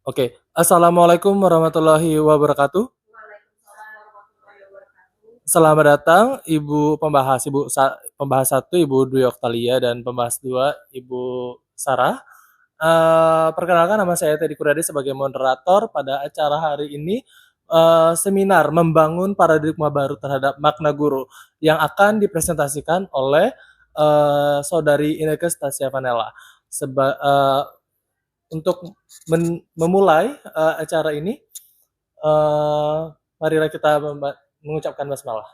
Oke, Assalamualaikum warahmatullahi wabarakatuh. Selamat datang Ibu pembahas, pembahas satu Ibu Dwi Oktalia dan pembahas dua Ibu Sarah. Perkenalkan nama saya Teddy Kuradi sebagai moderator pada acara hari ini, seminar membangun paradigma baru terhadap makna guru yang akan dipresentasikan oleh Saudari Inneke Stasia Vanella. Untuk memulai acara ini, marilah kita mengucapkan basmalah.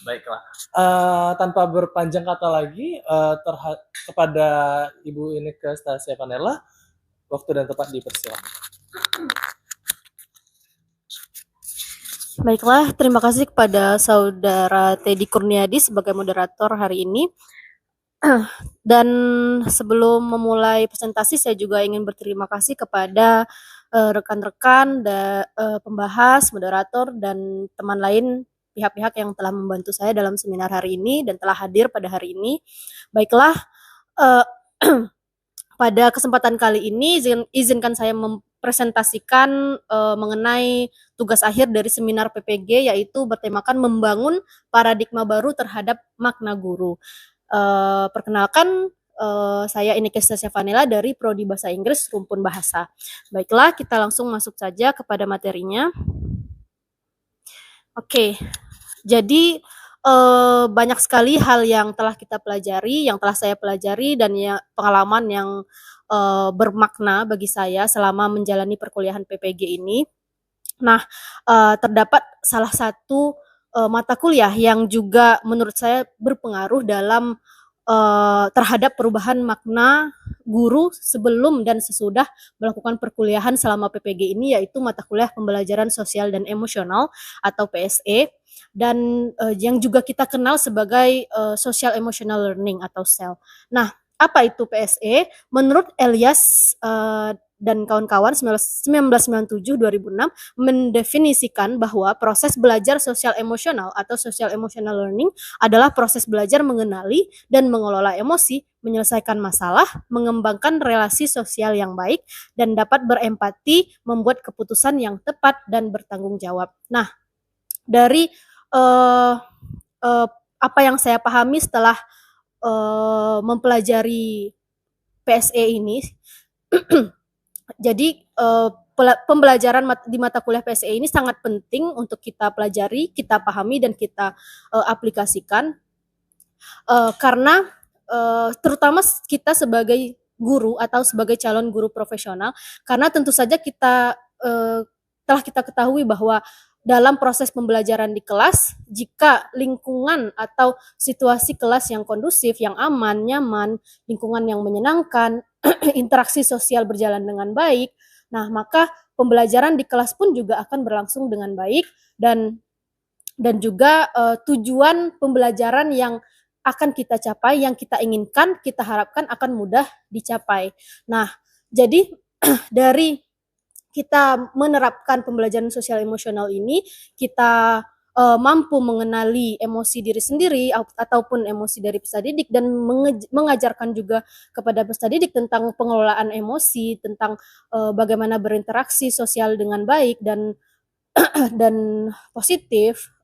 Baiklah. Tanpa berpanjang kata lagi, kepada Ibu Inneke Stasia Vanella, waktu dan tempat dipersilakan. Baiklah, terima kasih kepada Saudara Teddy Kurniadi sebagai moderator hari ini. Dan sebelum memulai presentasi, saya juga ingin berterima kasih kepada rekan-rekan, pembahas, moderator, dan teman lain pihak-pihak yang telah membantu saya dalam seminar hari ini dan telah hadir pada hari ini. Baiklah, pada kesempatan kali ini izinkan saya mempresentasikan mengenai tugas akhir dari seminar PPG, yaitu bertemakan membangun paradigma baru terhadap makna guru. Perkenalkan, saya Inneke Stasia Vanella dari Prodi Bahasa Inggris Rumpun Bahasa. Baiklah, kita langsung masuk saja kepada materinya. Oke, jadi banyak sekali hal yang telah kita pelajari, yang telah saya pelajari, dan ya, pengalaman yang bermakna bagi saya selama menjalani perkuliahan PPG ini. Nah, terdapat salah satu mata kuliah yang juga menurut saya berpengaruh dalam terhadap perubahan makna guru sebelum dan sesudah melakukan perkuliahan selama PPG ini, yaitu mata kuliah pembelajaran sosial dan emosional atau PSE, dan yang juga kita kenal sebagai social emotional learning atau SEL. Nah, apa itu PSE? Menurut Elias dan kawan-kawan 1997-2006 mendefinisikan bahwa proses belajar sosial emosional atau social emotional learning adalah proses belajar mengenali dan mengelola emosi, menyelesaikan masalah, mengembangkan relasi sosial yang baik, dan dapat berempati, membuat keputusan yang tepat dan bertanggung jawab. Nah, dari apa yang saya pahami setelah mempelajari PSE ini, jadi pembelajaran di mata kuliah PSE ini sangat penting untuk kita pelajari, kita pahami, dan kita aplikasikan, karena terutama kita sebagai guru atau sebagai calon guru profesional, karena tentu saja kita telah kita ketahui bahwa dalam proses pembelajaran di kelas, jika lingkungan atau situasi kelas yang kondusif, yang aman, nyaman, lingkungan yang menyenangkan, interaksi sosial berjalan dengan baik, nah maka pembelajaran di kelas pun juga akan berlangsung dengan baik, dan juga tujuan pembelajaran yang akan kita capai, yang kita inginkan, kita harapkan akan mudah dicapai. Nah, jadi dari kita menerapkan pembelajaran sosial emosional ini, kita mampu mengenali emosi diri sendiri ataupun emosi dari peserta didik, dan mengajarkan juga kepada peserta didik tentang pengelolaan emosi, tentang bagaimana berinteraksi sosial dengan baik dan positif.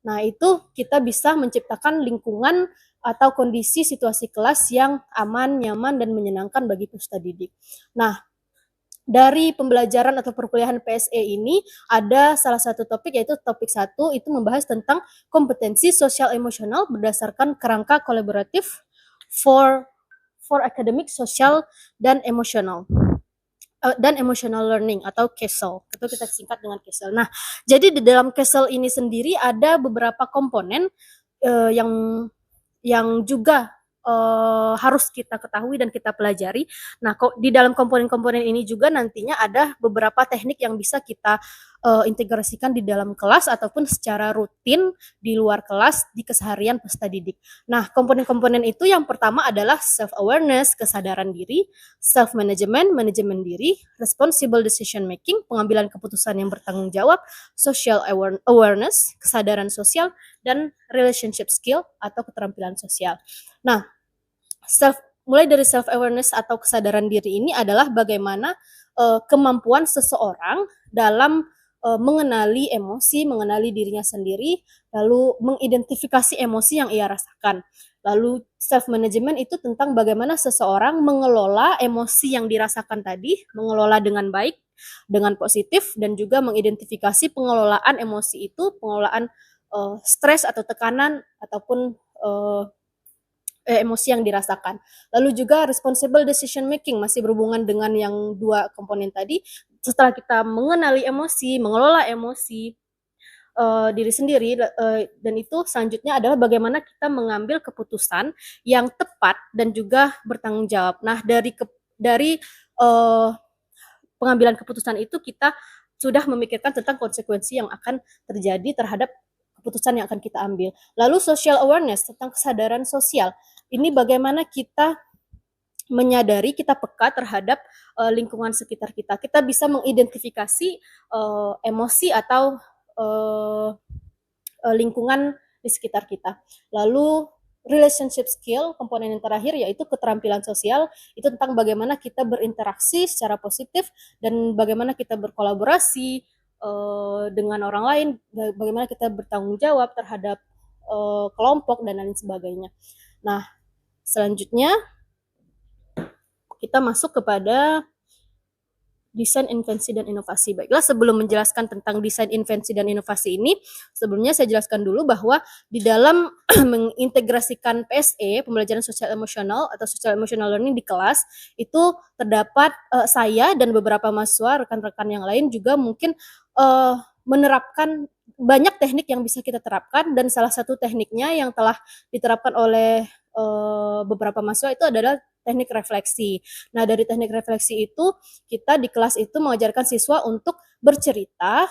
Nah, itu kita bisa menciptakan lingkungan atau kondisi situasi kelas yang aman, nyaman, dan menyenangkan bagi peserta didik. Nah, dari pembelajaran atau perkuliahan PSE ini ada salah satu topik, yaitu topik 1, itu membahas tentang kompetensi sosial emosional berdasarkan kerangka kolaboratif for academic, social, dan emotional learning atau CASEL, itu kita singkat dengan CASEL. Nah, jadi di dalam CASEL ini sendiri ada beberapa komponen yang juga harus kita ketahui dan kita pelajari. Nah, di dalam komponen-komponen ini juga nantinya ada beberapa teknik yang bisa kita integrasikan di dalam kelas ataupun secara rutin di luar kelas di keseharian peserta didik. Nah, komponen-komponen itu yang pertama adalah self-awareness, kesadaran diri, self-management, manajemen diri, responsible decision making, pengambilan keputusan yang bertanggung jawab, social awareness, kesadaran sosial, dan relationship skill atau keterampilan sosial. Nah, mulai dari self awareness atau kesadaran diri ini adalah bagaimana kemampuan seseorang dalam mengenali emosi, mengenali dirinya sendiri, lalu mengidentifikasi emosi yang ia rasakan. Lalu self management itu tentang bagaimana seseorang mengelola emosi yang dirasakan tadi, mengelola dengan baik, dengan positif, dan juga mengidentifikasi pengelolaan emosi itu, pengelolaan stres atau tekanan ataupun emosi yang dirasakan. Lalu juga responsible decision making, masih berhubungan dengan yang dua komponen tadi. Setelah kita mengenali emosi, mengelola emosi diri sendiri, dan itu selanjutnya adalah bagaimana kita mengambil keputusan yang tepat dan juga bertanggung jawab. Nah, dari pengambilan keputusan itu kita sudah memikirkan tentang konsekuensi yang akan terjadi terhadap keputusan yang akan kita ambil. Lalu social awareness, tentang kesadaran sosial. Ini bagaimana kita menyadari, kita peka terhadap lingkungan sekitar kita. Kita bisa mengidentifikasi emosi atau lingkungan di sekitar kita. Lalu relationship skill, komponen yang terakhir yaitu keterampilan sosial, itu tentang bagaimana kita berinteraksi secara positif dan bagaimana kita berkolaborasi dengan orang lain, bagaimana kita bertanggung jawab terhadap kelompok dan lain sebagainya. Nah, selanjutnya kita masuk kepada desain, invensi, dan inovasi. Baiklah, sebelum menjelaskan tentang desain, invensi, dan inovasi ini, sebelumnya saya jelaskan dulu bahwa di dalam mengintegrasikan PSE, pembelajaran sosial emosional atau social emotional learning di kelas, itu terdapat saya dan beberapa mahasiswa, rekan-rekan yang lain juga mungkin menerapkan banyak teknik yang bisa kita terapkan, dan salah satu tekniknya yang telah diterapkan oleh beberapa mahasiswa itu adalah teknik refleksi. Nah, dari teknik refleksi itu kita di kelas itu mengajarkan siswa untuk bercerita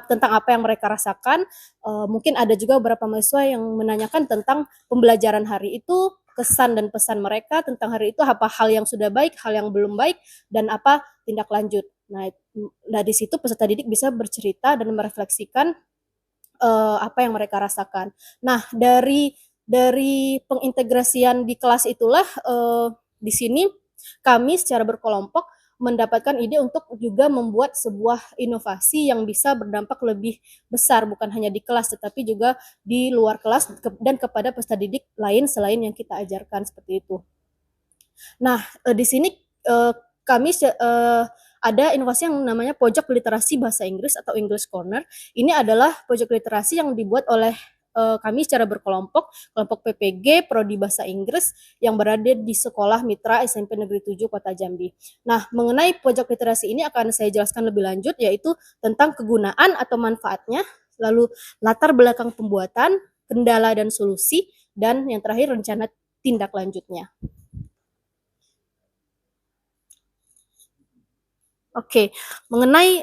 tentang apa yang mereka rasakan. Mungkin ada juga beberapa mahasiswa yang menanyakan tentang pembelajaran hari itu, kesan dan pesan mereka tentang hari itu, apa hal yang sudah baik, hal yang belum baik, dan apa tindak lanjut. Nah, di situ peserta didik bisa bercerita dan merefleksikan apa yang mereka rasakan. Nah, dari pengintegrasian di kelas itulah di sini kami secara berkelompok mendapatkan ide untuk juga membuat sebuah inovasi yang bisa berdampak lebih besar, bukan hanya di kelas tetapi juga di luar kelas dan kepada peserta didik lain selain yang kita ajarkan, seperti itu. Nah, di sini kami ada inovasi yang namanya pojok literasi bahasa Inggris atau English Corner. Ini adalah pojok literasi yang dibuat oleh kami secara berkelompok, kelompok PPG Prodi Bahasa Inggris yang berada di Sekolah Mitra SMP Negeri 7 Kota Jambi. Nah, mengenai pojok literasi ini akan saya jelaskan lebih lanjut, yaitu tentang kegunaan atau manfaatnya, lalu latar belakang pembuatan, kendala dan solusi, dan yang terakhir rencana tindak lanjutnya. Oke, mengenai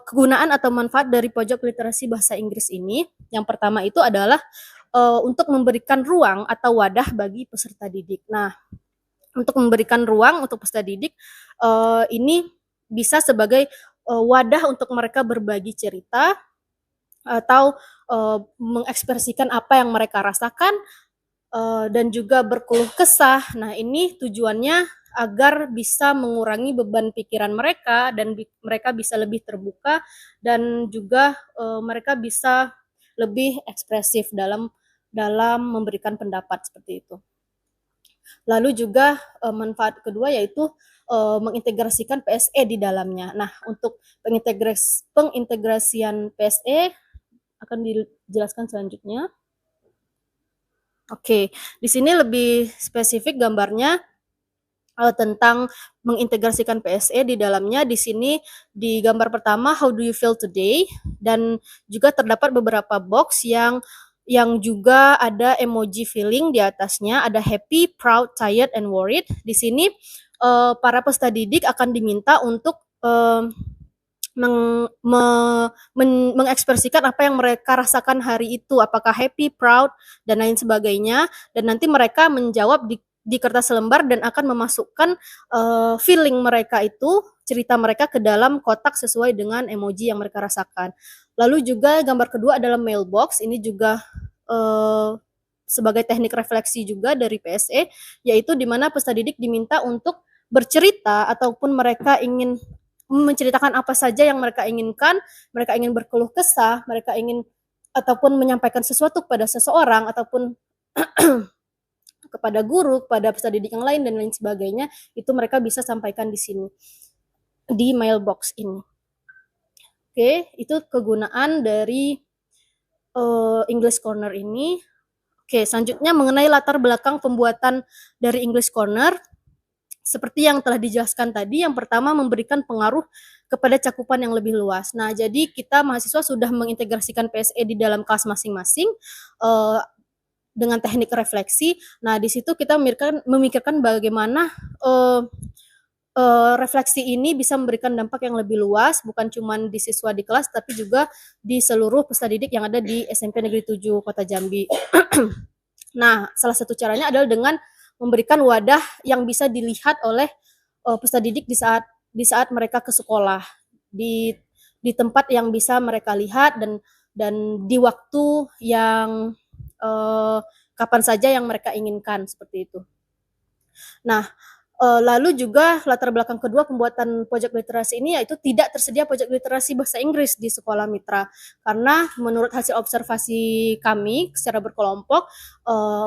kegunaan atau manfaat dari pojok literasi bahasa Inggris ini, yang pertama itu adalah untuk memberikan ruang atau wadah bagi peserta didik. Nah, untuk memberikan ruang untuk peserta didik, ini bisa sebagai wadah untuk mereka berbagi cerita atau mengekspresikan apa yang mereka rasakan dan juga berkeluh kesah. Nah, ini tujuannya agar bisa mengurangi beban pikiran mereka dan mereka bisa lebih terbuka dan juga mereka bisa lebih ekspresif dalam memberikan pendapat, seperti itu. Lalu juga manfaat kedua yaitu mengintegrasikan PSE di dalamnya. Nah, untuk pengintegrasian PSE akan dijelaskan selanjutnya. Oke, di sini lebih spesifik gambarnya tentang mengintegrasikan PSE di dalamnya. Di sini di gambar pertama, how do you feel today, dan juga terdapat beberapa box yang juga ada emoji feeling di atasnya, ada happy, proud, tired, and worried. Di sini para peserta didik akan diminta untuk mengekspresikan apa yang mereka rasakan hari itu, apakah happy, proud, dan lain sebagainya, dan nanti mereka menjawab di kertas lembar dan akan memasukkan feeling mereka itu, cerita mereka ke dalam kotak sesuai dengan emoji yang mereka rasakan. Lalu juga gambar kedua adalah mailbox, ini juga sebagai teknik refleksi juga dari PSE, yaitu di mana peserta didik diminta untuk bercerita ataupun mereka ingin menceritakan apa saja yang mereka inginkan, mereka ingin berkeluh kesah, mereka ingin ataupun menyampaikan sesuatu kepada seseorang ataupun kepada guru, kepada peserta didik yang lain dan lain sebagainya, itu mereka bisa sampaikan di sini di mailbox ini. Oke, itu kegunaan dari English Corner ini. Oke, selanjutnya mengenai latar belakang pembuatan dari English Corner. Seperti yang telah dijelaskan tadi, yang pertama memberikan pengaruh kepada cakupan yang lebih luas. Nah, jadi kita mahasiswa sudah mengintegrasikan PSE di dalam kelas masing-masing dengan teknik refleksi. Nah, di situ kita memikirkan bagaimana refleksi ini bisa memberikan dampak yang lebih luas, bukan cuma di siswa di kelas, tapi juga di seluruh peserta didik yang ada di SMP Negeri 7 Kota Jambi. Nah, salah satu caranya adalah dengan memberikan wadah yang bisa dilihat oleh peserta didik di saat mereka ke sekolah, di tempat yang bisa mereka lihat dan di waktu yang kapan saja yang mereka inginkan, seperti itu. Nah, lalu juga latar belakang kedua pembuatan pojok literasi ini yaitu tidak tersedia pojok literasi bahasa Inggris di sekolah mitra, karena menurut hasil observasi kami secara berkelompok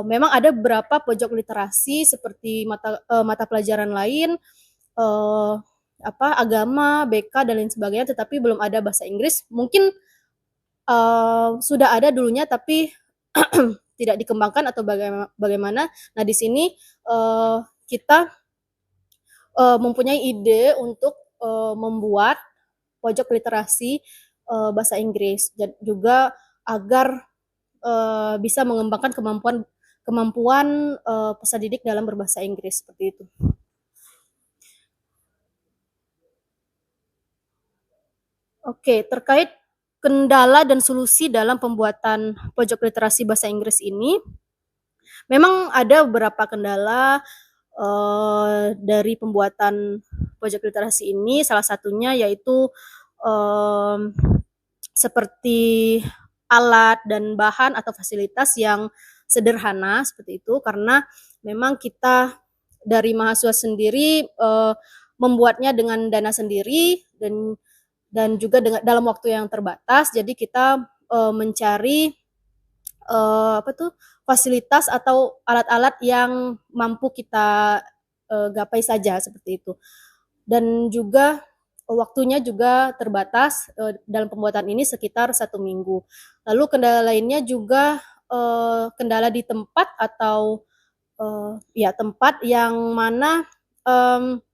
memang ada beberapa pojok literasi seperti mata pelajaran lain, agama, BK dan lain sebagainya, tetapi belum ada bahasa Inggris. Mungkin sudah ada dulunya tapi tidak dikembangkan atau bagaimana. Nah, di sini kita mempunyai ide untuk membuat pojok literasi bahasa Inggris, dan juga agar bisa mengembangkan kemampuan peserta didik dalam berbahasa Inggris, seperti itu. Oke, terkait kendala dan solusi dalam pembuatan pojok literasi bahasa Inggris ini, memang ada beberapa kendala dari pembuatan pojok literasi ini. Salah satunya yaitu seperti alat dan bahan atau fasilitas yang sederhana seperti itu, karena memang kita dari mahasiswa sendiri membuatnya dengan dana sendiri dan juga dalam waktu yang terbatas. Jadi kita mencari fasilitas atau alat-alat yang mampu kita gapai saja, seperti itu. Dan juga waktunya juga terbatas dalam pembuatan ini sekitar 1 minggu. Lalu kendala lainnya juga kendala di tempat atau tempat yang mana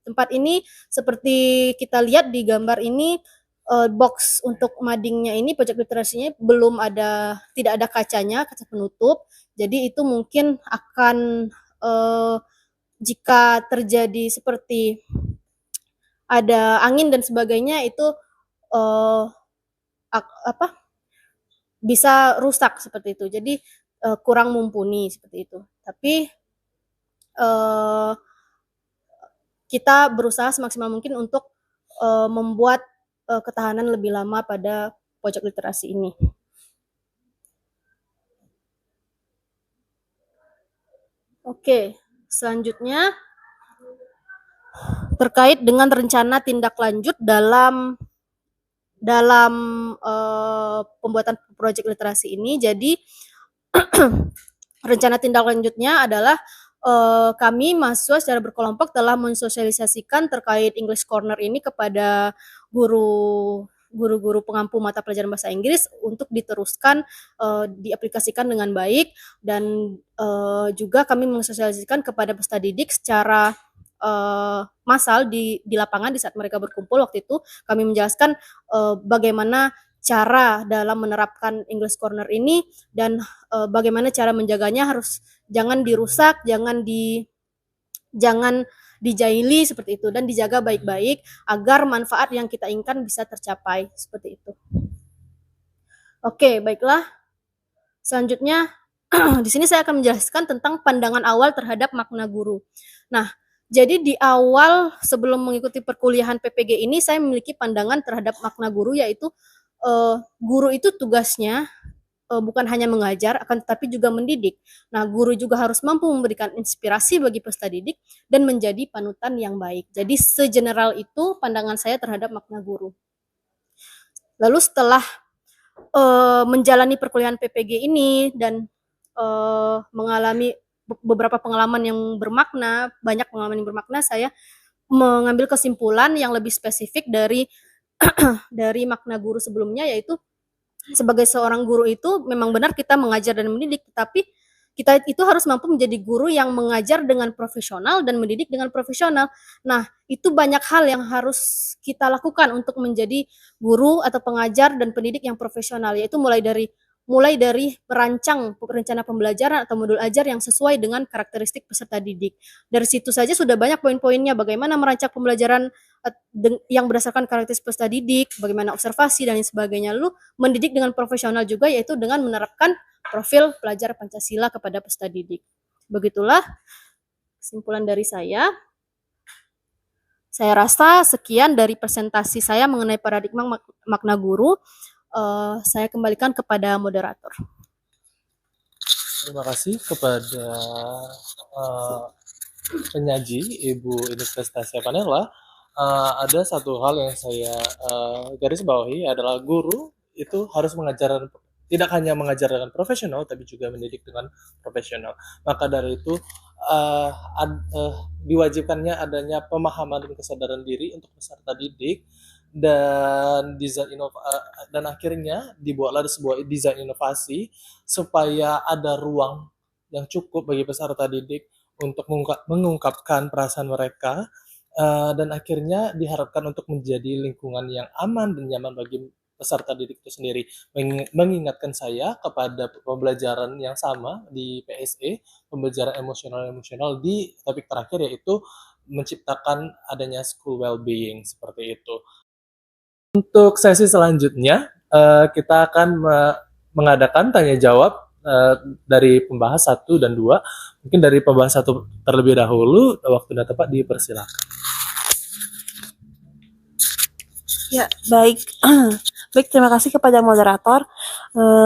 tempat ini seperti kita lihat di gambar ini, box untuk madingnya ini, pojok literasinya tidak ada kacanya, kaca penutup. Jadi itu mungkin akan jika terjadi seperti ada angin dan sebagainya, itu bisa rusak seperti itu. Jadi kurang mumpuni seperti itu. Tapi kita berusaha semaksimal mungkin untuk membuat ketahanan lebih lama pada pojok literasi ini. Oke, selanjutnya terkait dengan rencana tindak lanjut dalam pembuatan proyek literasi ini. Jadi rencana tindak lanjutnya adalah kami mahasiswa secara berkelompok telah mensosialisasikan terkait English Corner ini kepada guru-guru pengampu mata pelajaran bahasa Inggris untuk diteruskan diaplikasikan dengan baik, dan juga kami mensosialisasikan kepada peserta didik secara massal di lapangan. Di saat mereka berkumpul waktu itu, kami menjelaskan bagaimana cara dalam menerapkan English Corner ini dan bagaimana cara menjaganya, harus jangan dirusak, jangan dijaili seperti itu, dan dijaga baik-baik agar manfaat yang kita inginkan bisa tercapai, seperti itu. Oke, baiklah. Selanjutnya di sini saya akan menjelaskan tentang pandangan awal terhadap makna guru. Nah, jadi di awal sebelum mengikuti perkuliahan PPG ini, saya memiliki pandangan terhadap makna guru, yaitu guru itu tugasnya bukan hanya mengajar, akan tetapi juga mendidik. Nah, guru juga harus mampu memberikan inspirasi bagi peserta didik dan menjadi panutan yang baik. Jadi segeneral itu pandangan saya terhadap makna guru. Lalu setelah menjalani perkuliahan PPG ini dan mengalami beberapa pengalaman yang bermakna, banyak pengalaman yang bermakna, saya mengambil kesimpulan yang lebih spesifik dari dari makna guru sebelumnya, yaitu sebagai seorang guru itu memang benar kita mengajar dan mendidik, tapi kita itu harus mampu menjadi guru yang mengajar dengan profesional dan mendidik dengan profesional. Nah, itu banyak hal yang harus kita lakukan untuk menjadi guru atau pengajar dan pendidik yang profesional, yaitu mulai dari merancang rencana pembelajaran atau modul ajar yang sesuai dengan karakteristik peserta didik. Dari situ saja sudah banyak poin-poinnya, bagaimana merancang pembelajaran yang berdasarkan karakteristik peserta didik, bagaimana observasi dan lain sebagainya. Lalu mendidik dengan profesional juga, yaitu dengan menerapkan profil pelajar Pancasila kepada peserta didik. Begitulah kesimpulan dari saya. Saya rasa sekian dari presentasi saya mengenai paradigma makna guru. Saya kembalikan kepada moderator. Terima kasih kepada penyaji Ibu Investasi Panela. Ada satu hal yang saya garis bawahi adalah guru itu harus mengajar, tidak hanya mengajar dengan profesional, tapi juga mendidik dengan profesional. Maka dari itu diwajibkannya adanya pemahaman dan kesadaran diri untuk peserta didik, dan dan akhirnya dibuatlah sebuah desain inovasi supaya ada ruang yang cukup bagi peserta didik untuk mengungkapkan perasaan mereka, dan akhirnya diharapkan untuk menjadi lingkungan yang aman dan nyaman bagi peserta didik itu sendiri. Mengingatkan saya kepada pembelajaran yang sama di PSE, pembelajaran emosional di topik terakhir, yaitu menciptakan adanya school well-being, seperti itu. Untuk sesi selanjutnya, kita akan mengadakan tanya jawab dari pembahas 1 dan 2. Mungkin dari pembahas 1 terlebih dahulu, waktu dan tempat dipersilakan. Ya, baik. Baik, terima kasih kepada moderator.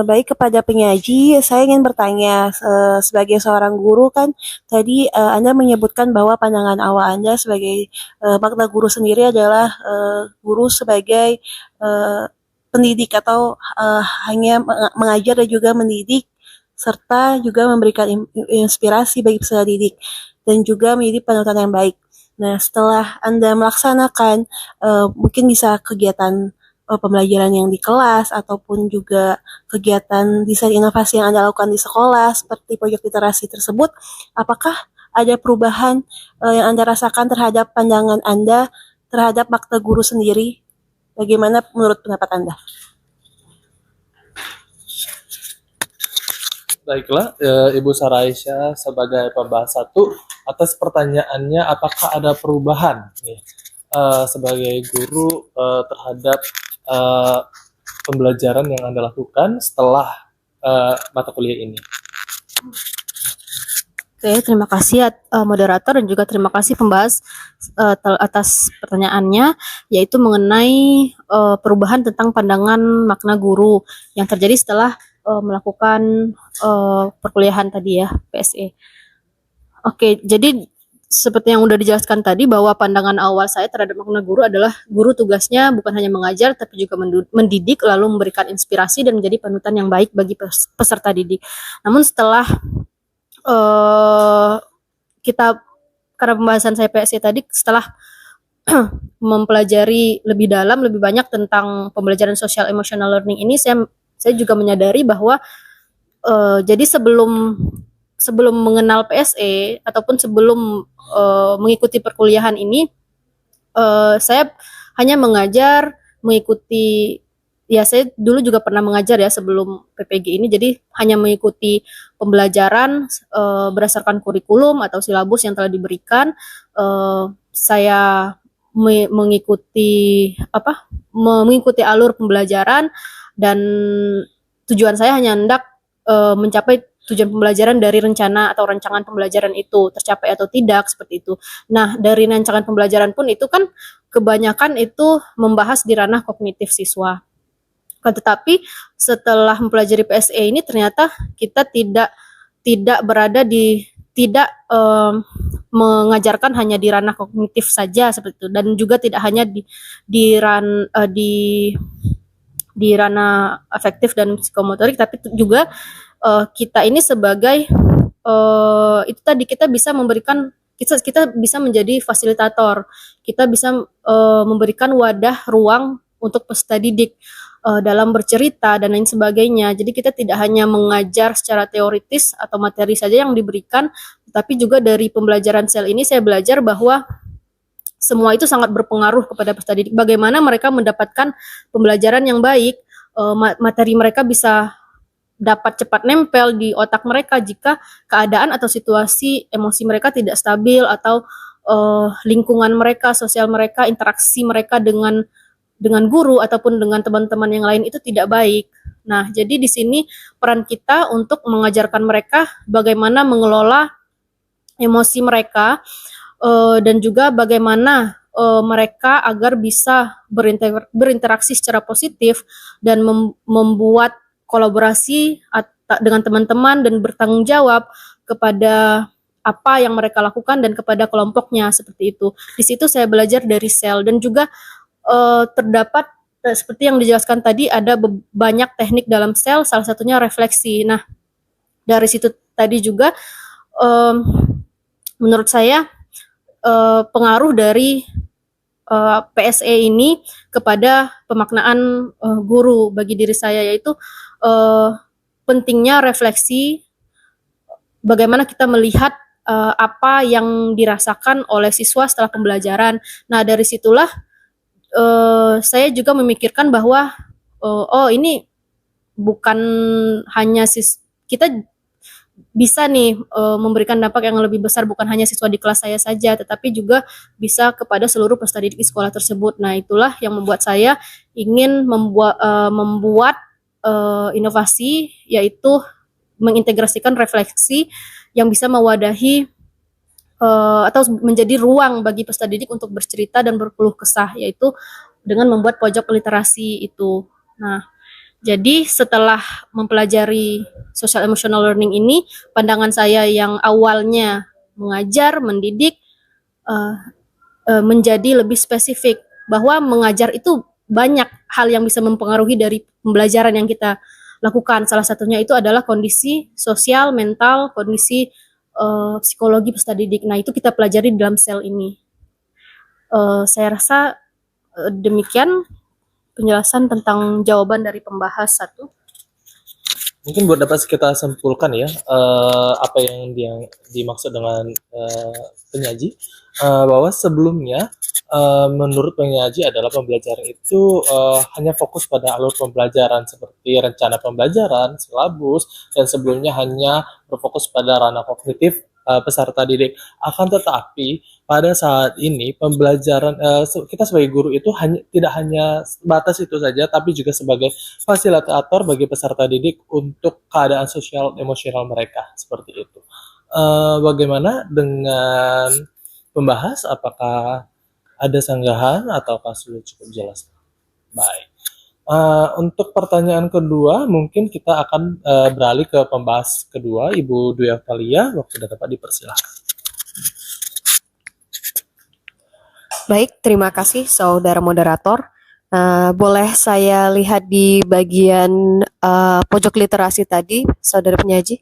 Baik, kepada penyaji, saya ingin bertanya, sebagai seorang guru kan, tadi Anda menyebutkan bahwa pandangan awal Anda sebagai makna guru sendiri adalah guru sebagai pendidik atau hanya mengajar dan juga mendidik, serta juga memberikan inspirasi bagi peserta didik, dan juga menjadi panutan yang baik. Nah, setelah Anda melaksanakan mungkin bisa kegiatan pembelajaran yang di kelas ataupun juga kegiatan desain inovasi yang Anda lakukan di sekolah seperti proyek literasi tersebut, apakah ada perubahan yang Anda rasakan terhadap pandangan Anda terhadap makna guru sendiri? Bagaimana menurut pendapat Anda? Baiklah, Ibu Saraisyah sebagai pembahas 1, atas pertanyaannya apakah ada perubahan nih sebagai guru terhadap pembelajaran yang Anda lakukan setelah mata kuliah ini. Oke, terima kasih moderator dan juga terima kasih pembahas atas pertanyaannya, yaitu mengenai perubahan tentang pandangan makna guru yang terjadi setelah melakukan perkuliahan tadi ya, PSE. Oke, jadi seperti yang udah dijelaskan tadi bahwa pandangan awal saya terhadap makna guru adalah guru tugasnya bukan hanya mengajar tapi juga mendidik, lalu memberikan inspirasi dan menjadi panutan yang baik bagi peserta didik. Namun setelah karena pembahasan saya PSE tadi, setelah mempelajari lebih dalam, lebih banyak tentang pembelajaran social emotional learning ini, saya juga menyadari bahwa jadi sebelum mengenal PSE ataupun sebelum mengikuti perkuliahan ini, saya hanya mengajar, mengikuti, ya saya dulu juga pernah mengajar ya sebelum PPG ini, jadi hanya mengikuti pembelajaran berdasarkan kurikulum atau silabus yang telah diberikan. Saya mengikuti alur pembelajaran, dan tujuan saya hanya hendak mencapai tujuan pembelajaran dari rencana atau rancangan pembelajaran itu tercapai atau tidak, seperti itu. Nah, dari rancangan pembelajaran pun itu kan kebanyakan itu membahas di ranah kognitif siswa. Tetapi setelah mempelajari PSE ini ternyata kita tidak berada di tidak mengajarkan hanya di ranah kognitif saja seperti itu, dan juga tidak hanya di ran eh, di ranah afektif dan psikomotorik, tapi juga kita ini sebagai itu tadi kita bisa memberikan kita bisa menjadi fasilitator, kita bisa memberikan wadah ruang untuk peserta didik dalam bercerita dan lain sebagainya. Jadi kita tidak hanya mengajar secara teoritis atau materi saja yang diberikan, tapi juga dari pembelajaran sel ini saya belajar bahwa semua itu sangat berpengaruh kepada peserta didik. Bagaimana mereka mendapatkan pembelajaran yang baik, materi mereka bisa dapat cepat nempel di otak mereka jika keadaan atau situasi emosi mereka tidak stabil, atau lingkungan mereka, sosial mereka, interaksi mereka dengan guru ataupun dengan teman-teman yang lain itu tidak baik. Nah, jadi di sini peran kita untuk mengajarkan mereka bagaimana mengelola emosi mereka, dan juga bagaimana mereka agar bisa berinteraksi secara positif dan membuat kolaborasi dengan teman-teman dan bertanggung jawab kepada apa yang mereka lakukan dan kepada kelompoknya, seperti itu. Di situ saya belajar dari sel, dan juga terdapat seperti yang dijelaskan tadi, ada banyak teknik dalam sel, salah satunya refleksi. Nah, dari situ tadi juga menurut saya pengaruh dari PSE ini kepada pemaknaan guru bagi diri saya, yaitu pentingnya refleksi, bagaimana kita melihat apa yang dirasakan oleh siswa setelah pembelajaran. Nah, dari situlah saya juga memikirkan bahwa oh, ini bukan hanya kita bisa nih memberikan dampak yang lebih besar, bukan hanya siswa di kelas saya saja, tetapi juga bisa kepada seluruh peserta didik di sekolah tersebut. Nah, itulah yang membuat saya ingin membuat inovasi, yaitu mengintegrasikan refleksi yang bisa mewadahi atau menjadi ruang bagi peserta didik untuk bercerita dan berkeluh kesah, yaitu dengan membuat pojok literasi itu. Nah, jadi setelah mempelajari social emotional learning ini, pandangan saya yang awalnya mengajar, mendidik, menjadi lebih spesifik, bahwa mengajar itu banyak hal yang bisa mempengaruhi dari pembelajaran yang kita lakukan. Salah satunya itu adalah kondisi sosial, mental, kondisi psikologi peserta didik. Nah, itu kita pelajari dalam sel ini. Saya rasa demikian penjelasan tentang jawaban dari pembahas 1. Mungkin buat dapat kita simpulkan ya, apa yang dimaksud dengan penyaji, bahwa sebelumnya menurut penyaji adalah pembelajaran itu hanya fokus pada alur pembelajaran seperti rencana pembelajaran, silabus, dan sebelumnya hanya berfokus pada ranah kognitif peserta didik. Akan tetapi pada saat ini pembelajaran kita sebagai guru itu tidak hanya batas itu saja, tapi juga sebagai fasilitator bagi peserta didik untuk keadaan sosial emosional mereka, seperti itu. Bagaimana dengan pembahas? Apakah ada sanggahan ataukah sudah cukup jelas? Baik. Untuk pertanyaan kedua, mungkin kita akan beralih ke pembahas kedua, Ibu Dwi Octalia. Waktu sudah dapat dipersilakan. Baik, terima kasih saudara moderator. Boleh saya lihat di bagian pojok literasi tadi, saudara penyaji?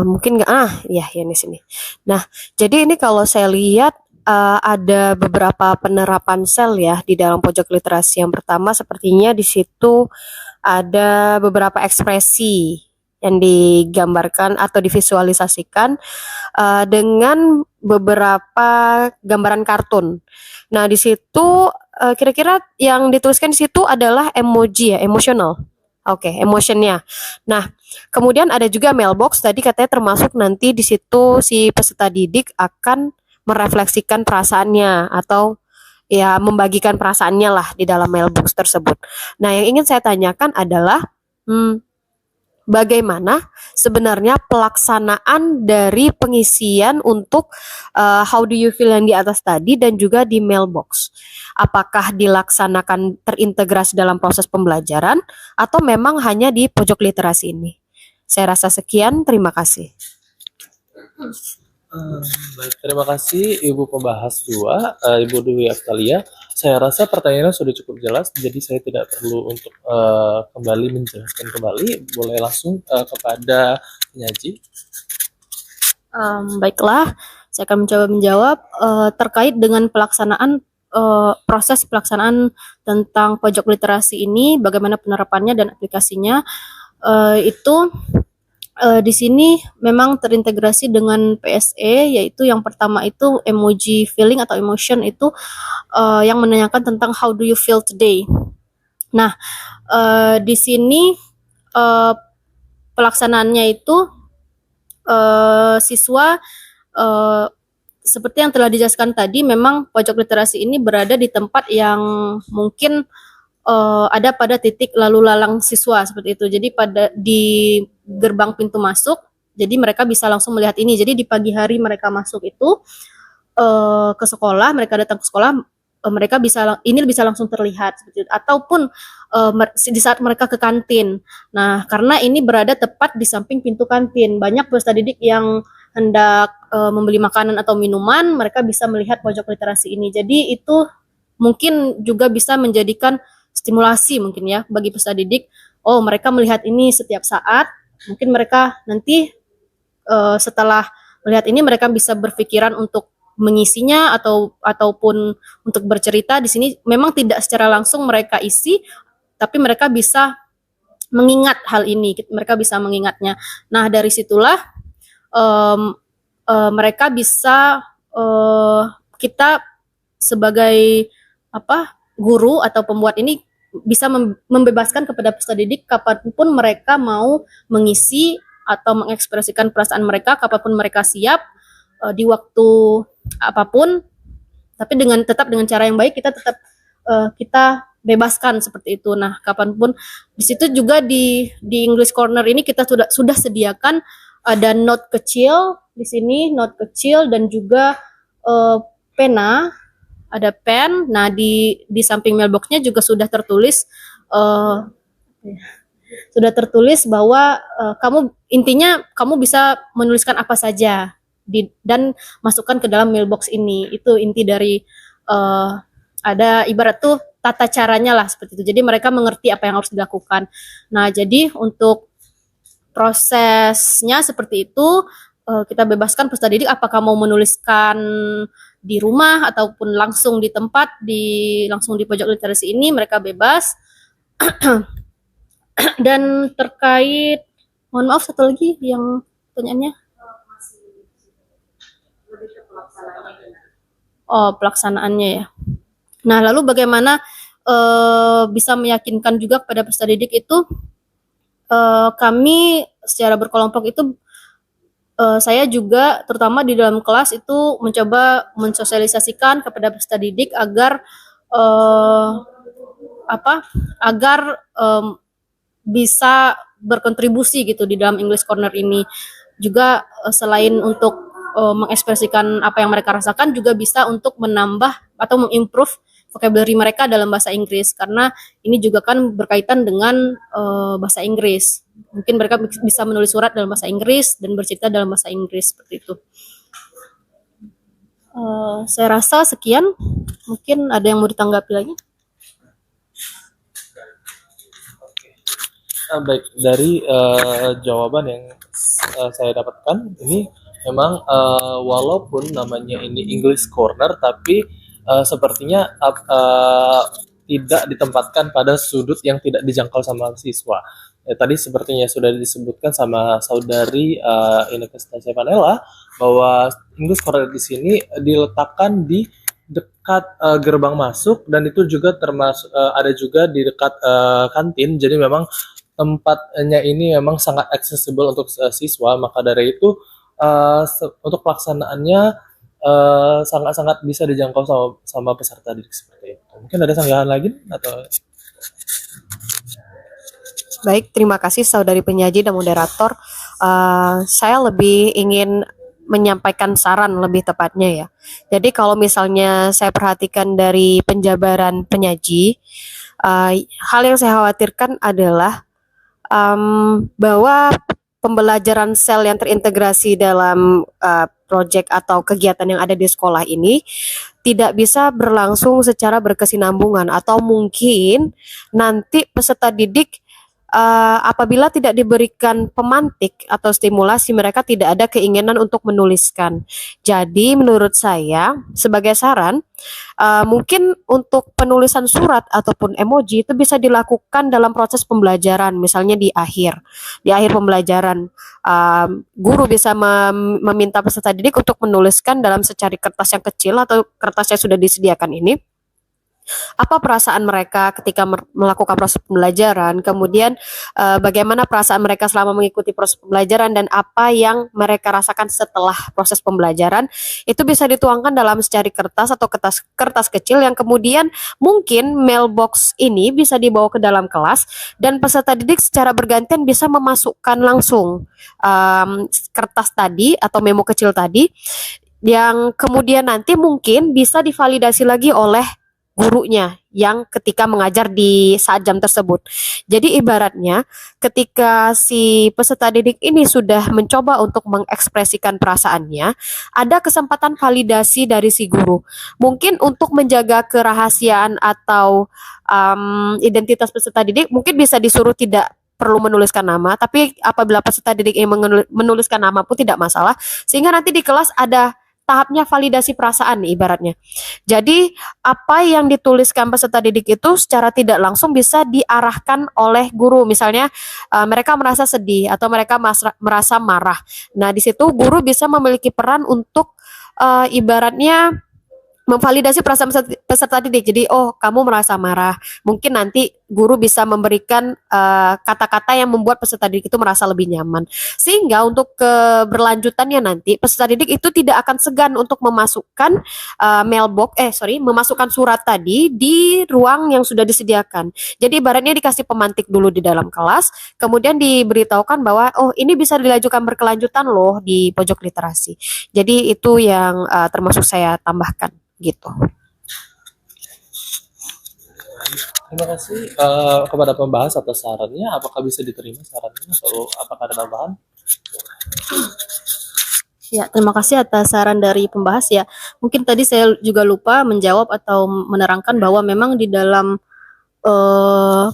Mungkin nggak? Ya di sini. Nah, jadi ini kalau saya lihat ada beberapa penerapan sel ya di dalam pojok literasi. Yang pertama sepertinya di situ ada beberapa ekspresi yang digambarkan atau divisualisasikan dengan beberapa gambaran kartun. Nah, di situ kira-kira yang dituliskan di situ adalah emoji ya, emosional. Oke, emotionnya. Nah, kemudian ada juga mailbox. Tadi katanya termasuk nanti di situ si peserta didik akan merefleksikan perasaannya atau ya membagikan perasaannya lah di dalam mailbox tersebut. Nah, yang ingin saya tanyakan adalah bagaimana sebenarnya pelaksanaan dari pengisian untuk how do you feel yang di atas tadi dan juga di mailbox. Apakah dilaksanakan terintegrasi dalam proses pembelajaran atau memang hanya di pojok literasi ini? Saya rasa sekian, terima kasih. Baik, terima kasih Ibu pembahas 2, Ibu Dwi Aftalia. Saya rasa pertanyaannya sudah cukup jelas, jadi saya tidak perlu untuk kembali menjelaskan kembali. Boleh langsung kepada penyaji. Baiklah, saya akan mencoba menjawab terkait dengan pelaksanaan proses pelaksanaan tentang pojok literasi ini, bagaimana penerapannya dan aplikasinya. Itu di sini memang terintegrasi dengan PSE, yaitu yang pertama itu emoji feeling atau emotion itu yang menanyakan tentang how do you feel today. Nah, di sini pelaksanaannya itu siswa seperti yang telah dijelaskan tadi, memang pojok literasi ini berada di tempat yang mungkin ada pada titik lalu lalang siswa seperti itu. Jadi di gerbang pintu masuk, jadi mereka bisa langsung melihat ini. Jadi di pagi hari mereka masuk itu ke sekolah, mereka datang ke sekolah, mereka bisa langsung terlihat seperti itu. Ataupun di saat mereka ke kantin. Nah, karena ini berada tepat di samping pintu kantin, banyak peserta didik yang hendak membeli makanan atau minuman, mereka bisa melihat pojok literasi ini. Jadi itu mungkin juga bisa menjadikan stimulasi mungkin ya bagi peserta didik. Oh, mereka melihat ini setiap saat. Mungkin mereka nanti setelah melihat ini mereka bisa berpikiran untuk mengisinya ataupun untuk bercerita. Di sini memang tidak secara langsung mereka isi, tapi mereka bisa mengingat hal ini. Mereka bisa mengingatnya. Nah, dari situlah mereka bisa kita sebagai guru atau pembuat ini bisa membebaskan kepada peserta didik kapanpun mereka mau mengisi atau mengekspresikan perasaan mereka, kapanpun mereka siap di waktu apapun, tapi tetap dengan cara yang baik, kita bebaskan seperti itu. Nah, kapanpun di situ juga di English Corner ini kita sudah sediakan ada note kecil di sini, note kecil dan juga pena, ada pen. Nah, di samping mailboxnya juga sudah tertulis bahwa kamu bisa menuliskan apa saja dan masukkan ke dalam mailbox ini. Itu inti dari ada ibarat tuh tata caranya lah seperti itu. Jadi mereka mengerti apa yang harus dilakukan. Nah, jadi untuk prosesnya seperti itu, kita bebaskan peserta didik apakah mau menuliskan di rumah ataupun langsung di tempat, langsung di pojok literasi ini, mereka bebas. Dan terkait, mohon maaf satu lagi yang pertanyaannya. Oh, pelaksanaannya ya. Nah, lalu bagaimana bisa meyakinkan juga kepada peserta didik itu, kami secara berkelompok itu, saya juga terutama di dalam kelas itu mencoba mensosialisasikan kepada peserta didik agar bisa berkontribusi gitu di dalam English Corner ini. Juga selain untuk mengekspresikan apa yang mereka rasakan, juga bisa untuk menambah atau mengimprove vocabulary mereka dalam bahasa Inggris, karena ini juga kan berkaitan dengan bahasa Inggris. Mungkin mereka bisa menulis surat dalam bahasa Inggris dan bercerita dalam bahasa Inggris seperti itu. Saya rasa sekian. Mungkin ada yang mau ditanggapi lagi? Baik, dari jawaban yang saya dapatkan ini memang walaupun namanya ini English Corner, tapi sepertinya tidak ditempatkan pada sudut yang tidak dijangkau sama siswa. Tadi sepertinya sudah disebutkan sama saudari Inneke Stefanella bahwa English Corner di sini diletakkan di dekat gerbang masuk, dan itu juga termasuk ada juga di dekat kantin. Jadi memang tempatnya ini memang sangat accessible untuk siswa, maka dari itu untuk pelaksanaannya sangat-sangat bisa dijangkau sama peserta didik seperti itu. Mungkin ada sanggahan lagi atau? Baik, terima kasih saudari penyaji dan moderator. Saya lebih ingin menyampaikan saran lebih tepatnya ya. Jadi kalau misalnya saya perhatikan dari penjabaran penyaji, hal yang saya khawatirkan adalah bahwa pembelajaran sel yang terintegrasi dalam proyek atau kegiatan yang ada di sekolah ini tidak bisa berlangsung secara berkesinambungan atau mungkin nanti peserta didik apabila tidak diberikan pemantik atau stimulasi mereka tidak ada keinginan untuk menuliskan. Jadi menurut saya sebagai saran mungkin untuk penulisan surat ataupun emoji itu bisa dilakukan dalam proses pembelajaran, misalnya di akhir pembelajaran, guru bisa meminta peserta didik untuk menuliskan dalam secari kertas yang kecil atau kertas yang sudah disediakan ini apa perasaan mereka ketika melakukan proses pembelajaran, kemudian bagaimana perasaan mereka selama mengikuti proses pembelajaran dan apa yang mereka rasakan setelah proses pembelajaran, itu bisa dituangkan dalam secari kertas atau kertas kecil yang kemudian mungkin mailbox ini bisa dibawa ke dalam kelas dan peserta didik secara bergantian bisa memasukkan langsung kertas tadi atau memo kecil tadi yang kemudian nanti mungkin bisa divalidasi lagi oleh gurunya yang ketika mengajar di saat jam tersebut. Jadi ibaratnya ketika si peserta didik ini sudah mencoba untuk mengekspresikan perasaannya, ada kesempatan validasi dari si guru. Mungkin untuk menjaga kerahasiaan atau identitas peserta didik mungkin bisa disuruh tidak perlu menuliskan nama, tapi apabila peserta didik ini menuliskan nama pun tidak masalah, sehingga nanti di kelas ada tahapnya validasi perasaan nih ibaratnya. Jadi apa yang dituliskan peserta didik itu secara tidak langsung bisa diarahkan oleh guru. Misalnya mereka merasa sedih atau mereka merasa marah. Nah, di situ guru bisa memiliki peran untuk ibaratnya memvalidasi perasaan peserta didik. Jadi, oh kamu merasa marah. Mungkin nanti guru bisa memberikan kata-kata yang membuat peserta didik itu merasa lebih nyaman. Sehingga untuk keberlanjutannya nanti peserta didik itu tidak akan segan untuk memasukkan memasukkan surat tadi di ruang yang sudah disediakan. Jadi ibaratnya dikasih pemantik dulu di dalam kelas, kemudian diberitahukan bahwa oh ini bisa dilajukan berkelanjutan loh di pojok literasi. Jadi itu yang termasuk saya tambahkan gitu. Terima kasih kepada pembahas atas sarannya. Apakah bisa diterima sarannya atau apakah ada tambahan? Ya, terima kasih atas saran dari pembahas ya. Mungkin tadi saya juga lupa menjawab atau menerangkan bahwa memang di dalam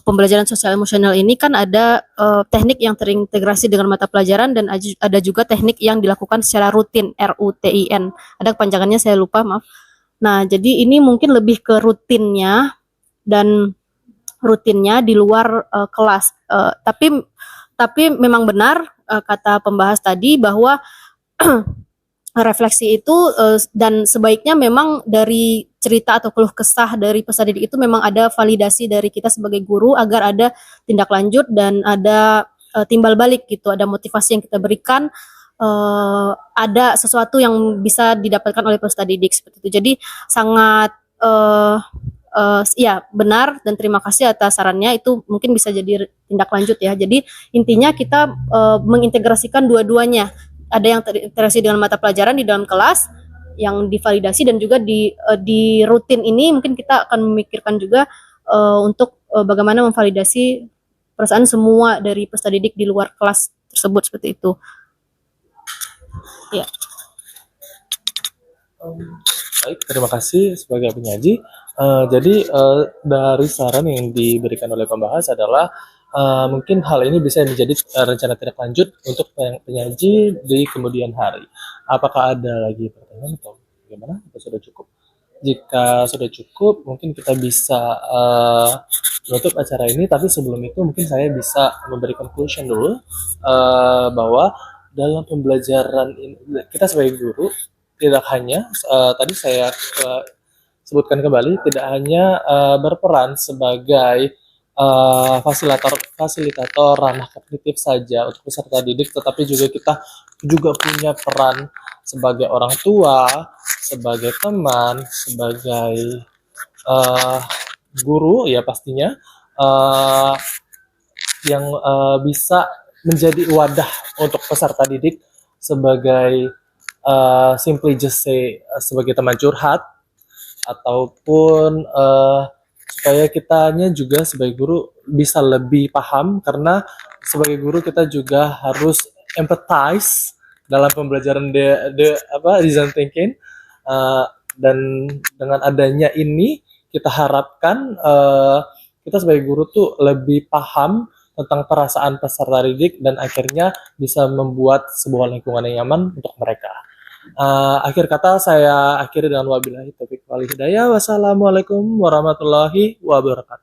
pembelajaran sosial emosional ini kan ada teknik yang terintegrasi dengan mata pelajaran dan ada juga teknik yang dilakukan secara rutin, RUTIN. Ada kepanjangannya saya lupa, maaf. Nah, jadi ini mungkin lebih ke rutinnya dan rutinnya di luar kelas. Tapi memang benar kata pembahas tadi bahwa refleksi itu dan sebaiknya memang dari cerita atau keluh kesah dari peserta didik itu memang ada validasi dari kita sebagai guru agar ada tindak lanjut dan ada timbal balik gitu, ada motivasi yang kita berikan, ada sesuatu yang bisa didapatkan oleh peserta didik seperti itu. Jadi sangat ya benar dan terima kasih atas sarannya, itu mungkin bisa jadi tindak lanjut ya. Jadi intinya kita mengintegrasikan dua-duanya. Ada yang terintegrasi dengan mata pelajaran di dalam kelas yang divalidasi dan juga di rutin ini mungkin kita akan memikirkan juga untuk bagaimana memvalidasi perasaan semua dari peserta didik di luar kelas tersebut seperti itu. Ya. Baik, terima kasih sebagai penyaji. Jadi dari saran yang diberikan oleh pembahas adalah mungkin hal ini bisa menjadi rencana tindak lanjut untuk penyaji di kemudian hari. Apakah ada lagi pertanyaan atau bagaimana? Atau sudah cukup? Jika sudah cukup, mungkin kita bisa menutup acara ini. Tapi sebelum itu mungkin saya bisa memberi conclusion dulu bahwa dalam pembelajaran ini, kita sebagai guru tidak hanya tadi saya sebutkan kembali, tidak hanya berperan sebagai fasilitator ranah kognitif saja untuk peserta didik, tetapi juga kita juga punya peran sebagai orang tua, sebagai teman, sebagai guru ya pastinya, yang bisa menjadi wadah untuk peserta didik sebagai simply just say sebagai teman curhat, ataupun supaya kitanya juga sebagai guru bisa lebih paham, karena sebagai guru kita juga harus empathize dalam pembelajaran design thinking. Dan dengan adanya ini kita harapkan kita sebagai guru tuh lebih paham tentang perasaan peserta didik dan akhirnya bisa membuat sebuah lingkungan yang nyaman untuk mereka. Akhir kata saya akhiri dengan wabillahi taufiq wal hidayah. Wassalamualaikum warahmatullahi wabarakatuh.